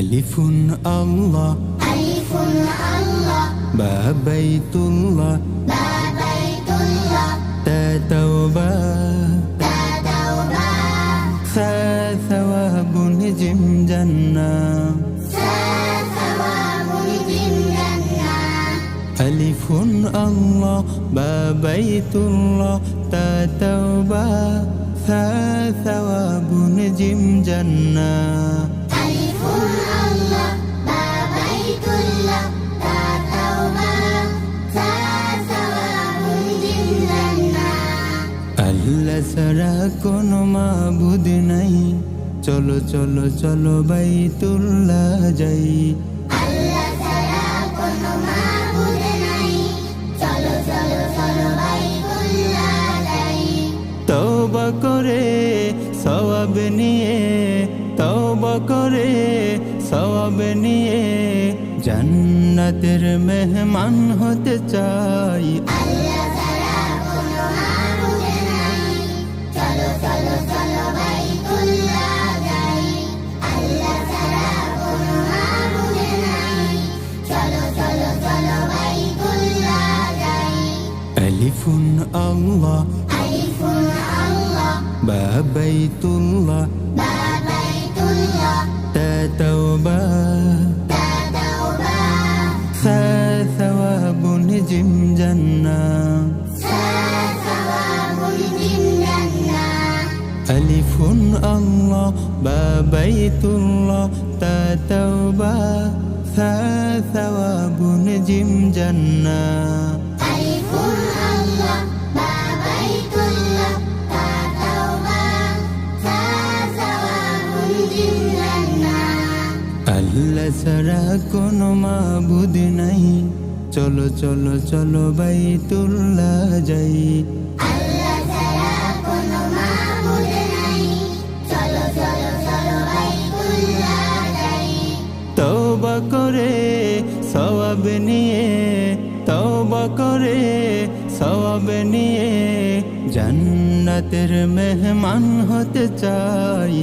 আলিফুন আল্লাহ আলিফুন আল্লাহ বা বাইতুল্লাহ বা বাইতুল্লাহ তা তাওবা তা তাওবা সা সাওয়াবুন জিম জান্নাহ সা সাওয়াবুন জিম জান্নাহ আলিফুন আল্লাহ বা বাইতুল্লাহ তা তাওবা সা সাওয়াবুন জিম জান্নাহ আলিফুন আল্লাহ বা বাইতুল্লাহ তা তাওবা সা সাওয়াবুন জিম জান্নাহ আল্লাহ ছাড়া কোনো মাবুদ নাই, চলো চলো চলো বাইতুল্লাহ যাই। আল্লাহ ছাড়া কোনো মাবুদ নাই, চলো চলো চলো বাইতুল্লাহ যাই। তওবা করে সওয়াব নিয়ে, তওবা করে সওয়াব নিয়ে জান্নাতের মেহমান হতে চাই। আল্লাহ ছাড়া কোনো মাবুদ নাই, চলো চলো চলো বাইতুল্লাহ যাই। আল্লাহ ছাড়া কোনো মাবুদ নাই, চলো চলো চলো বাইতুল্লাহ যাই। আলিফুন আল্লাহ আলিফুন আল্লাহ বা বাইতুল্লাহ বা বাইতুল্লাহ তা তাওবা তা তাওবা সা সাওয়াবুন জিম জান্নাহ সা সাওয়াবুন জিম জান্নাহ আলিফুন আল্লাহ বা বাইতুল্লাহ তা তাওবা সা সাওয়াবুন জিম জান্নাহ আলিফুন আল্লাহ বা বাইতুল্লাহ তা তাওবা সা সাওয়াবুন জিম জান্নাহ আল্লাহ ছাড়া কোনো মাবুদ নাই, চলো চলো চলো বাইতুল্লাহ যাই। আল্লাহ ছাড়া কোনো মাবুদ নাই, চলো চলো চলো বাইতুল্লাহ যাই। তওবা করে সওয়াব নিয়ে, তওবা করে সওয়াব নিয়ে জান্নাতের মেহমান হতে চাই।